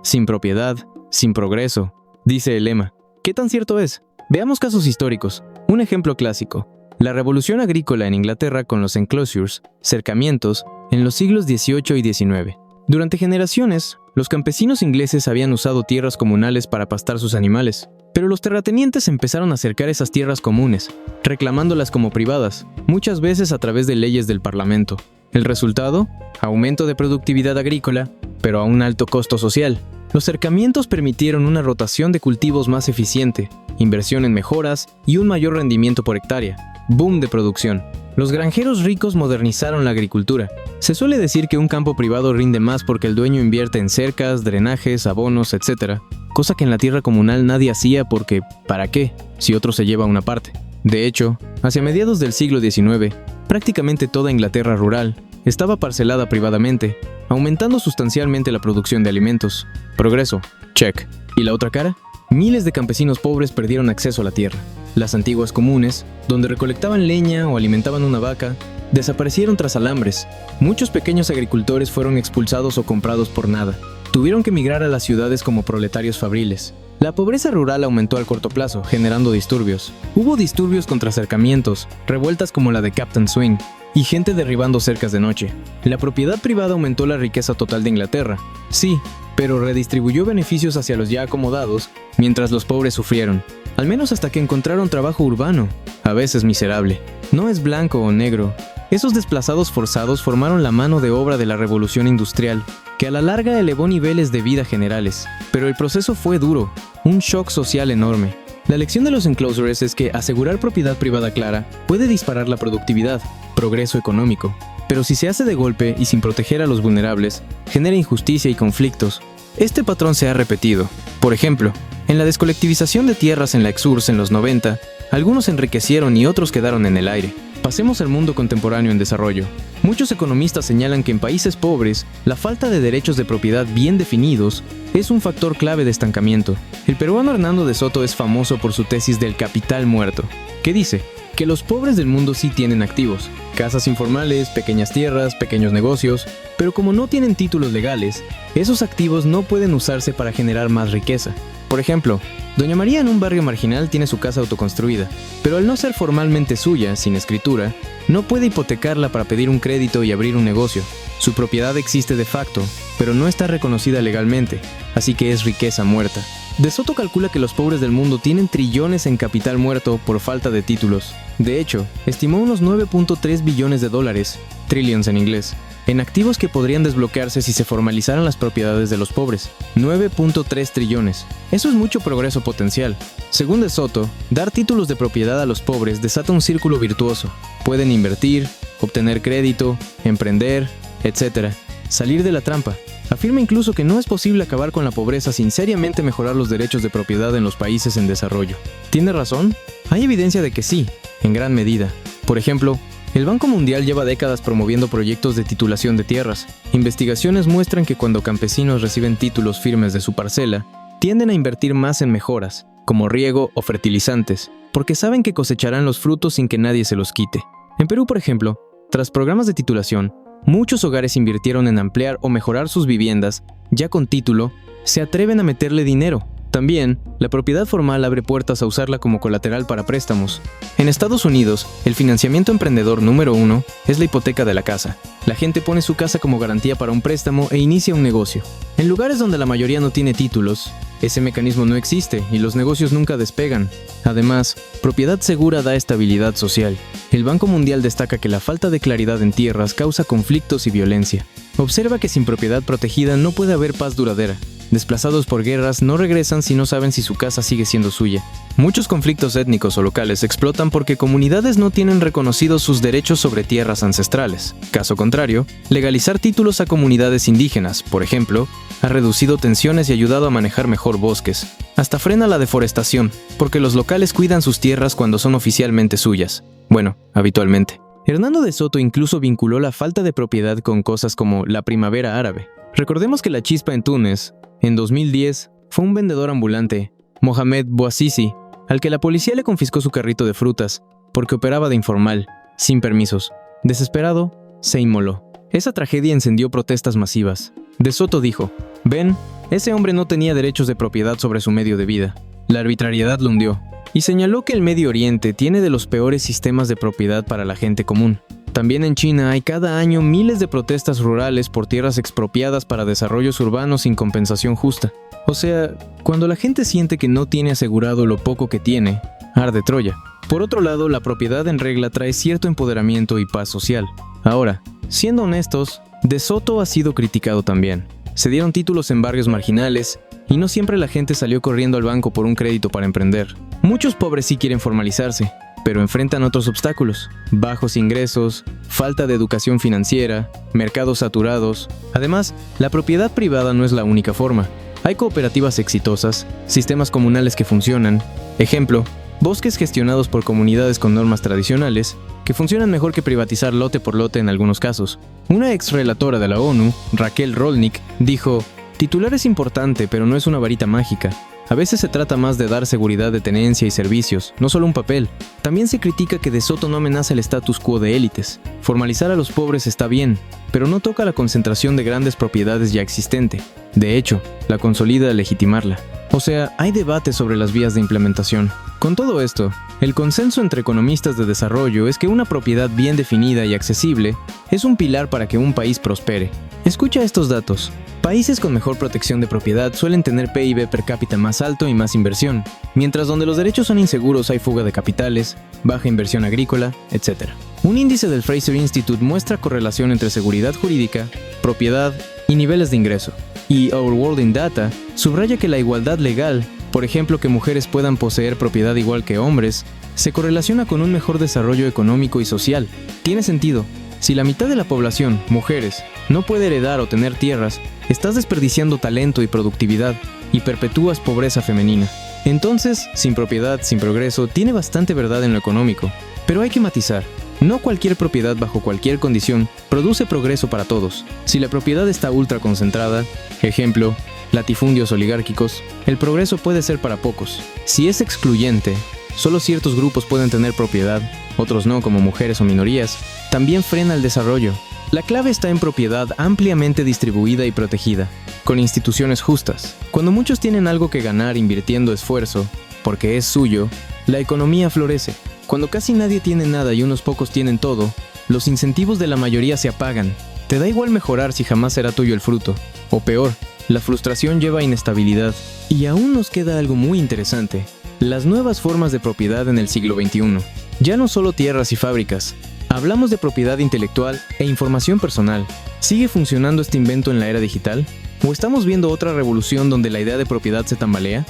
Sin propiedad, sin progreso, dice el lema. ¿Qué tan cierto es? Veamos casos históricos. Un ejemplo clásico: la revolución agrícola en Inglaterra con los enclosures, cercamientos, en los siglos XVIII y XIX. Durante generaciones, los campesinos ingleses habían usado tierras comunales para pastar sus animales, pero los terratenientes empezaron a cercar esas tierras comunes, reclamándolas como privadas, muchas veces a través de leyes del Parlamento. ¿El resultado? Aumento de productividad agrícola, pero a un alto costo social. Los cercamientos permitieron una rotación de cultivos más eficiente, inversión en mejoras y un mayor rendimiento por hectárea. Boom de producción. Los granjeros ricos modernizaron la agricultura. Se suele decir que un campo privado rinde más porque el dueño invierte en cercas, drenajes, abonos, etc. Cosa que en la tierra comunal nadie hacía porque ¿para qué? Si otro se lleva una parte. De hecho, hacia mediados del siglo XIX, prácticamente toda Inglaterra rural estaba parcelada privadamente, aumentando sustancialmente la producción de alimentos. Progreso, check. ¿Y la otra cara? Miles de campesinos pobres perdieron acceso a la tierra. Las antiguas comunes, donde recolectaban leña o alimentaban una vaca, desaparecieron tras alambres. Muchos pequeños agricultores fueron expulsados o comprados por nada. Tuvieron que emigrar a las ciudades como proletarios fabriles. La pobreza rural aumentó al corto plazo, generando disturbios. Hubo disturbios contra acercamientos, revueltas como la de Captain Swing, y gente derribando cercas de noche. La propiedad privada aumentó la riqueza total de Inglaterra. Sí, pero redistribuyó beneficios hacia los ya acomodados, mientras los pobres sufrieron. Al menos hasta que encontraron trabajo urbano, a veces miserable. No es blanco o negro. Esos desplazados forzados formaron la mano de obra de la revolución industrial, que a la larga elevó niveles de vida generales. Pero el proceso fue duro, un shock social enorme. La lección de los enclosures es que asegurar propiedad privada clara puede disparar la productividad, progreso económico. Pero si se hace de golpe y sin proteger a los vulnerables, genera injusticia y conflictos. Este patrón se ha repetido. Por ejemplo, en la descolectivización de tierras en la ex-URSS en los 90, algunos se enriquecieron y otros quedaron en el aire. Pasemos al mundo contemporáneo en desarrollo. Muchos economistas señalan que en países pobres, la falta de derechos de propiedad bien definidos es un factor clave de estancamiento. El peruano Hernando de Soto es famoso por su tesis del capital muerto, que dice que los pobres del mundo sí tienen activos, casas informales, pequeñas tierras, pequeños negocios, pero como no tienen títulos legales, esos activos no pueden usarse para generar más riqueza. Por ejemplo, Doña María en un barrio marginal tiene su casa autoconstruida, pero al no ser formalmente suya, sin escritura, no puede hipotecarla para pedir un crédito y abrir un negocio. Su propiedad existe de facto, pero no está reconocida legalmente, así que es riqueza muerta. De Soto calcula que los pobres del mundo tienen trillones en capital muerto por falta de títulos. De hecho, estimó unos 9.3 billones de dólares, trillions en inglés, en activos que podrían desbloquearse si se formalizaran las propiedades de los pobres. 9.3 trillones. Eso es mucho progreso potencial. Según De Soto, dar títulos de propiedad a los pobres desata un círculo virtuoso. Pueden invertir, obtener crédito, emprender, etc. Salir de la trampa. Afirma incluso que no es posible acabar con la pobreza sin seriamente mejorar los derechos de propiedad en los países en desarrollo. ¿Tiene razón? Hay evidencia de que sí, en gran medida. Por ejemplo, el Banco Mundial lleva décadas promoviendo proyectos de titulación de tierras. Investigaciones muestran que cuando campesinos reciben títulos firmes de su parcela, tienden a invertir más en mejoras, como riego o fertilizantes, porque saben que cosecharán los frutos sin que nadie se los quite. En Perú, por ejemplo, tras programas de titulación, muchos hogares invirtieron en ampliar o mejorar sus viviendas, ya con título, se atreven a meterle dinero. También, la propiedad formal abre puertas a usarla como colateral para préstamos. En Estados Unidos, el financiamiento emprendedor número 1 es la hipoteca de la casa. La gente pone su casa como garantía para un préstamo e inicia un negocio. En lugares donde la mayoría no tiene títulos, ese mecanismo no existe y los negocios nunca despegan. Además, propiedad segura da estabilidad social. El Banco Mundial destaca que la falta de claridad en tierras causa conflictos y violencia. Observa que sin propiedad protegida no puede haber paz duradera. Desplazados por guerras no regresan si no saben si su casa sigue siendo suya. Muchos conflictos étnicos o locales explotan porque comunidades no tienen reconocidos sus derechos sobre tierras ancestrales. Caso contrario, legalizar títulos a comunidades indígenas, por ejemplo, ha reducido tensiones y ayudado a manejar mejor bosques. Hasta frena la deforestación, porque los locales cuidan sus tierras cuando son oficialmente suyas. Bueno, habitualmente. Hernando de Soto incluso vinculó la falta de propiedad con cosas como la primavera árabe. Recordemos que la chispa en Túnez, en 2010, fue un vendedor ambulante, Mohamed Bouazizi, al que la policía le confiscó su carrito de frutas, porque operaba de informal, sin permisos. Desesperado, se inmoló. Esa tragedia encendió protestas masivas. De Soto dijo, «Ven, ese hombre no tenía derechos de propiedad sobre su medio de vida. La arbitrariedad lo hundió». Y señaló que el Medio Oriente tiene de los peores sistemas de propiedad para la gente común. También en China hay cada año miles de protestas rurales por tierras expropiadas para desarrollos urbanos sin compensación justa. O sea, cuando la gente siente que no tiene asegurado lo poco que tiene, arde Troya. Por otro lado, la propiedad en regla trae cierto empoderamiento y paz social. Ahora, siendo honestos, De Soto ha sido criticado también. Se dieron títulos en barrios marginales y no siempre la gente salió corriendo al banco por un crédito para emprender. Muchos pobres sí quieren formalizarse, pero enfrentan otros obstáculos: bajos ingresos, falta de educación financiera, mercados saturados. Además, la propiedad privada no es la única forma. Hay cooperativas exitosas, sistemas comunales que funcionan. Ejemplo, bosques gestionados por comunidades con normas tradicionales, que funcionan mejor que privatizar lote por lote en algunos casos. Una ex relatora de la ONU, Raquel Rolnick, dijo: «Titular es importante, pero no es una varita mágica. A veces se trata más de dar seguridad de tenencia y servicios, no solo un papel». También se critica que De Soto no amenaza el status quo de élites. Formalizar a los pobres está bien, pero no toca la concentración de grandes propiedades ya existente. De hecho, la consolida al legitimarla. O sea, hay debate sobre las vías de implementación. Con todo esto, el consenso entre economistas de desarrollo es que una propiedad bien definida y accesible es un pilar para que un país prospere. Escucha estos datos. Países con mejor protección de propiedad suelen tener PIB per cápita más alto y más inversión, mientras donde los derechos son inseguros hay fuga de capitales, baja inversión agrícola, etc. Un índice del Fraser Institute muestra correlación entre seguridad jurídica, propiedad y niveles de ingreso. Y Our World in Data subraya que la igualdad legal, por ejemplo que mujeres puedan poseer propiedad igual que hombres, se correlaciona con un mejor desarrollo económico y social. Tiene sentido. Si la mitad de la población, mujeres, no puede heredar o tener tierras, estás desperdiciando talento y productividad y perpetúas pobreza femenina. Entonces, sin propiedad, sin progreso, tiene bastante verdad en lo económico. Pero hay que matizar. No cualquier propiedad bajo cualquier condición produce progreso para todos. Si la propiedad está ultra concentrada, ejemplo, latifundios oligárquicos, el progreso puede ser para pocos. Si es excluyente, solo ciertos grupos pueden tener propiedad, otros no, como mujeres o minorías, también frena el desarrollo. La clave está en propiedad ampliamente distribuida y protegida, con instituciones justas. Cuando muchos tienen algo que ganar invirtiendo esfuerzo, porque es suyo, la economía florece. Cuando casi nadie tiene nada y unos pocos tienen todo, los incentivos de la mayoría se apagan. Te da igual mejorar si jamás será tuyo el fruto. O peor, la frustración lleva a inestabilidad. Y aún nos queda algo muy interesante: las nuevas formas de propiedad en el siglo XXI. Ya no solo tierras y fábricas. Hablamos de propiedad intelectual e información personal. ¿Sigue funcionando este invento en la era digital? ¿O estamos viendo otra revolución donde la idea de propiedad se tambalea?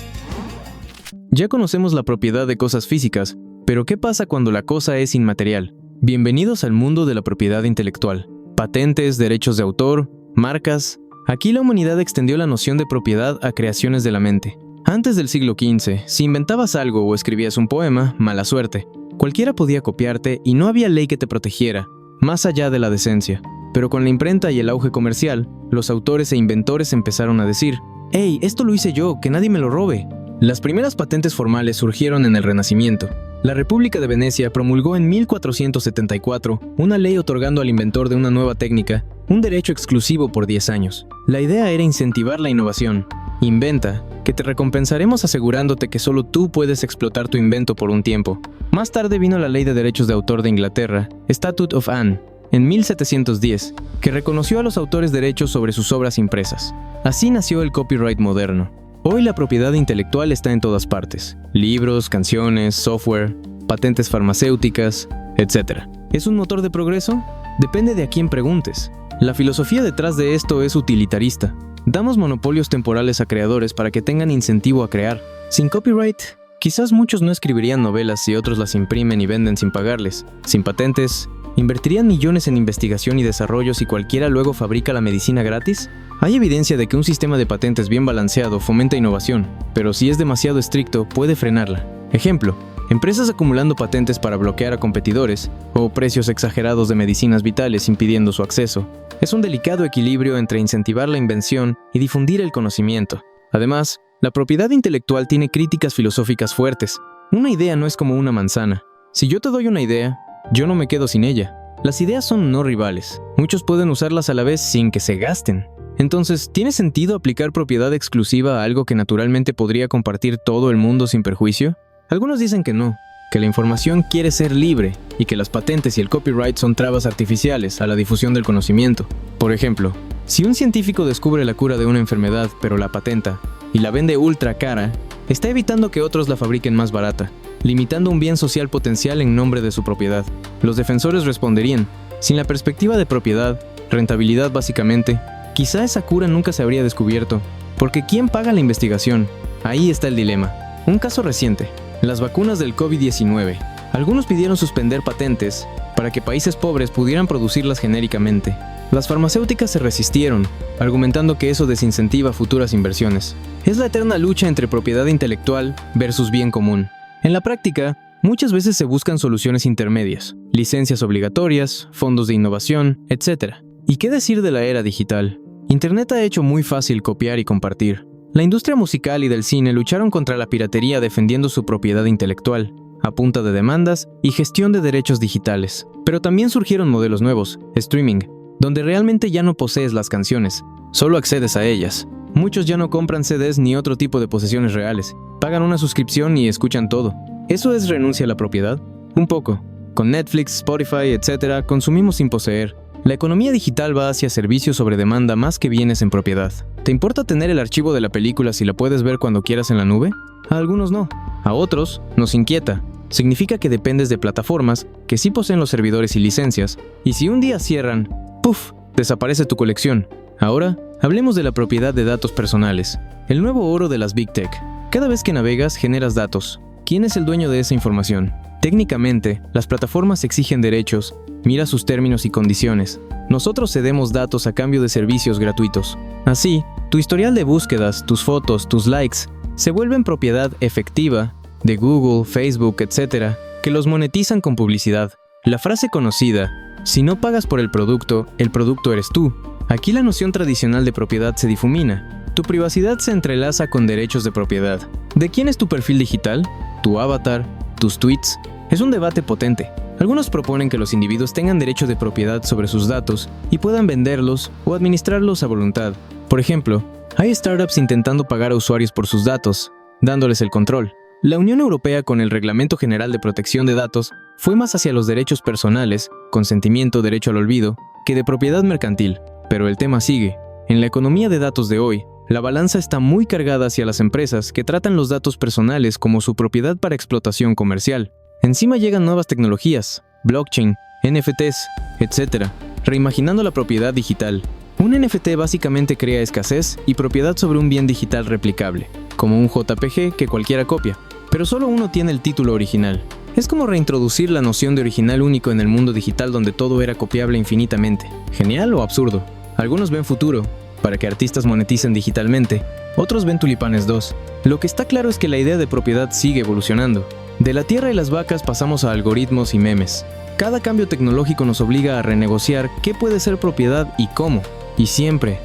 Ya conocemos la propiedad de cosas físicas, pero ¿qué pasa cuando la cosa es inmaterial? Bienvenidos al mundo de la propiedad intelectual. Patentes, derechos de autor, marcas. Aquí la humanidad extendió la noción de propiedad a creaciones de la mente. Antes del siglo XV, si inventabas algo o escribías un poema, mala suerte. Cualquiera podía copiarte y no había ley que te protegiera, más allá de la decencia. Pero con la imprenta y el auge comercial, los autores e inventores empezaron a decir: «¡Hey, esto lo hice yo, que nadie me lo robe!». Las primeras patentes formales surgieron en el Renacimiento. La República de Venecia promulgó en 1474 una ley otorgando al inventor de una nueva técnica un derecho exclusivo por 10 años. La idea era incentivar la innovación. Inventa, que te recompensaremos asegurándote que solo tú puedes explotar tu invento por un tiempo. Más tarde vino la Ley de Derechos de Autor de Inglaterra, Statute of Anne, en 1710, que reconoció a los autores derechos sobre sus obras impresas. Así nació el copyright moderno. Hoy la propiedad intelectual está en todas partes: libros, canciones, software, patentes farmacéuticas, etc. ¿Es un motor de progreso? Depende de a quién preguntes. La filosofía detrás de esto es utilitarista. Damos monopolios temporales a creadores para que tengan incentivo a crear. Sin copyright, quizás muchos no escribirían novelas y otros las imprimen y venden sin pagarles. Sin patentes, ¿invertirían millones en investigación y desarrollo si cualquiera luego fabrica la medicina gratis? Hay evidencia de que un sistema de patentes bien balanceado fomenta innovación, pero si es demasiado estricto, puede frenarla. Ejemplo, empresas acumulando patentes para bloquear a competidores, o precios exagerados de medicinas vitales impidiendo su acceso. Es un delicado equilibrio entre incentivar la invención y difundir el conocimiento. Además, la propiedad intelectual tiene críticas filosóficas fuertes. Una idea no es como una manzana. Si yo te doy una idea, yo no me quedo sin ella. Las ideas son no rivales. Muchos pueden usarlas a la vez sin que se gasten. Entonces, ¿tiene sentido aplicar propiedad exclusiva a algo que naturalmente podría compartir todo el mundo sin perjuicio? Algunos dicen que no, que la información quiere ser libre y que las patentes y el copyright son trabas artificiales a la difusión del conocimiento. Por ejemplo, si un científico descubre la cura de una enfermedad pero la patenta y la vende ultra cara, está evitando que otros la fabriquen más barata, limitando un bien social potencial en nombre de su propiedad. Los defensores responderían: sin la perspectiva de propiedad, rentabilidad básicamente, quizá esa cura nunca se habría descubierto, porque ¿quién paga la investigación? Ahí está el dilema. Un caso reciente: las vacunas del COVID-19. Algunos pidieron suspender patentes para que países pobres pudieran producirlas genéricamente. Las farmacéuticas se resistieron, argumentando que eso desincentiva futuras inversiones. Es la eterna lucha entre propiedad intelectual versus bien común. En la práctica, muchas veces se buscan soluciones intermedias, licencias obligatorias, fondos de innovación, etc. ¿Y qué decir de la era digital? Internet ha hecho muy fácil copiar y compartir. La industria musical y del cine lucharon contra la piratería defendiendo su propiedad intelectual, a punta de demandas y gestión de derechos digitales. Pero también surgieron modelos nuevos, streaming, donde realmente ya no posees las canciones, solo accedes a ellas. Muchos ya no compran CDs ni otro tipo de posesiones reales, pagan una suscripción y escuchan todo. ¿Eso es renuncia a la propiedad? Un poco. Con Netflix, Spotify, etc., consumimos sin poseer. La economía digital va hacia servicios sobre demanda más que bienes en propiedad. ¿Te importa tener el archivo de la película si la puedes ver cuando quieras en la nube? A algunos no. A otros nos inquieta. Significa que dependes de plataformas que sí poseen los servidores y licencias, y si un día cierran, ¡puf!, desaparece tu colección. Ahora, hablemos de la propiedad de datos personales, el nuevo oro de las Big Tech. Cada vez que navegas, generas datos. ¿Quién es el dueño de esa información? Técnicamente, las plataformas exigen derechos. Mira sus términos y condiciones. Nosotros cedemos datos a cambio de servicios gratuitos. Así, tu historial de búsquedas, tus fotos, tus likes, se vuelven propiedad efectiva de Google, Facebook, etc., que los monetizan con publicidad. La frase conocida, si no pagas por el producto eres tú. Aquí la noción tradicional de propiedad se difumina. Tu privacidad se entrelaza con derechos de propiedad. ¿De quién es tu perfil digital? ¿Tu avatar? ¿Tus tweets? Es un debate potente. Algunos proponen que los individuos tengan derecho de propiedad sobre sus datos y puedan venderlos o administrarlos a voluntad. Por ejemplo, hay startups intentando pagar a usuarios por sus datos, dándoles el control. La Unión Europea, con el Reglamento General de Protección de Datos, fue más hacia los derechos personales, consentimiento, derecho al olvido, que de propiedad mercantil. Pero el tema sigue. En la economía de datos de hoy, la balanza está muy cargada hacia las empresas que tratan los datos personales como su propiedad para explotación comercial. Encima llegan nuevas tecnologías, blockchain, NFTs, etc., reimaginando la propiedad digital. Un NFT básicamente crea escasez y propiedad sobre un bien digital replicable, como un JPG que cualquiera copia, pero solo uno tiene el título original. Es como reintroducir la noción de original único en el mundo digital donde todo era copiable infinitamente. ¿Genial o absurdo? Algunos ven futuro, para que artistas moneticen digitalmente, otros ven Tulipanes 2. Lo que está claro es que la idea de propiedad sigue evolucionando. De la tierra y las vacas pasamos a algoritmos y memes. Cada cambio tecnológico nos obliga a renegociar qué puede ser propiedad y cómo. Y siempre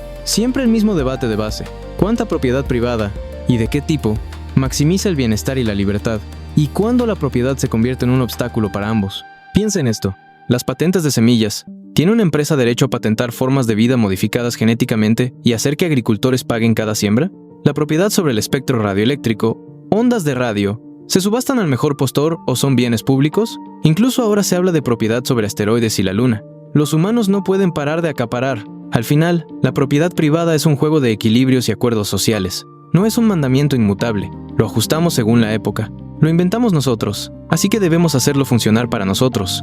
el mismo debate de base. ¿Cuánta propiedad privada y de qué tipo maximiza el bienestar y la libertad? ¿Y cuándo la propiedad se convierte en un obstáculo para ambos? Piensa en esto. Las patentes de semillas. ¿Tiene una empresa derecho a patentar formas de vida modificadas genéticamente y hacer que agricultores paguen cada siembra? La propiedad sobre el espectro radioeléctrico, ondas de radio, ¿se subastan al mejor postor o son bienes públicos? Incluso ahora se habla de propiedad sobre asteroides y la luna. Los humanos no pueden parar de acaparar. Al final, la propiedad privada es un juego de equilibrios y acuerdos sociales. No es un mandamiento inmutable. Lo ajustamos según la época. Lo inventamos nosotros, así que debemos hacerlo funcionar para nosotros.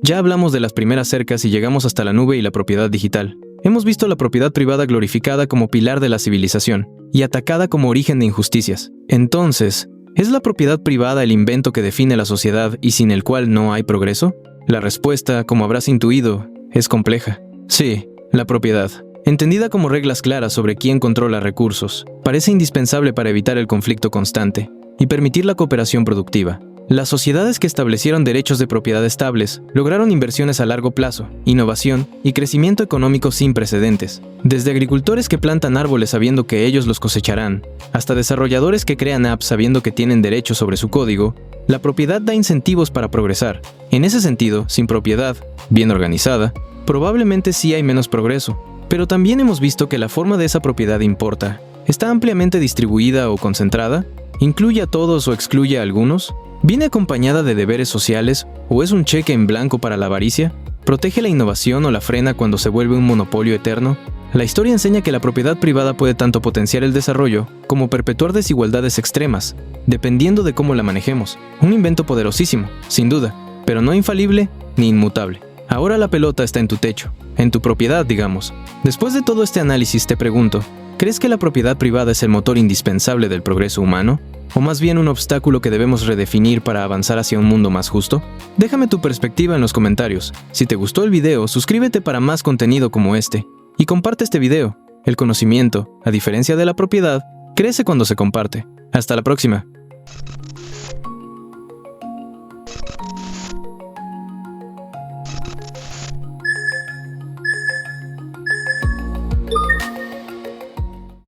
Ya hablamos de las primeras cercas y llegamos hasta la nube y la propiedad digital. Hemos visto la propiedad privada glorificada como pilar de la civilización y atacada como origen de injusticias. Entonces, ¿es la propiedad privada el invento que define la sociedad y sin el cual no hay progreso? La respuesta, como habrás intuido, es compleja. Sí, la propiedad, entendida como reglas claras sobre quién controla recursos, parece indispensable para evitar el conflicto constante y permitir la cooperación productiva. Las sociedades que establecieron derechos de propiedad estables lograron inversiones a largo plazo, innovación y crecimiento económico sin precedentes. Desde agricultores que plantan árboles sabiendo que ellos los cosecharán, hasta desarrolladores que crean apps sabiendo que tienen derechos sobre su código, la propiedad da incentivos para progresar. En ese sentido, sin propiedad, bien organizada, probablemente sí hay menos progreso. Pero también hemos visto que la forma de esa propiedad importa. ¿Está ampliamente distribuida o concentrada? ¿Incluye a todos o excluye a algunos? ¿Viene acompañada de deberes sociales o es un cheque en blanco para la avaricia? ¿Protege la innovación o la frena cuando se vuelve un monopolio eterno? La historia enseña que la propiedad privada puede tanto potenciar el desarrollo como perpetuar desigualdades extremas, dependiendo de cómo la manejemos. Un invento poderosísimo, sin duda, pero no infalible ni inmutable. Ahora la pelota está en tu techo, en tu propiedad, digamos. Después de todo este análisis te pregunto, ¿crees que la propiedad privada es el motor indispensable del progreso humano? ¿O más bien un obstáculo que debemos redefinir para avanzar hacia un mundo más justo? Déjame tu perspectiva en los comentarios. Si te gustó el video, suscríbete para más contenido como este. Y comparte este video. El conocimiento, a diferencia de la propiedad, crece cuando se comparte. Hasta la próxima.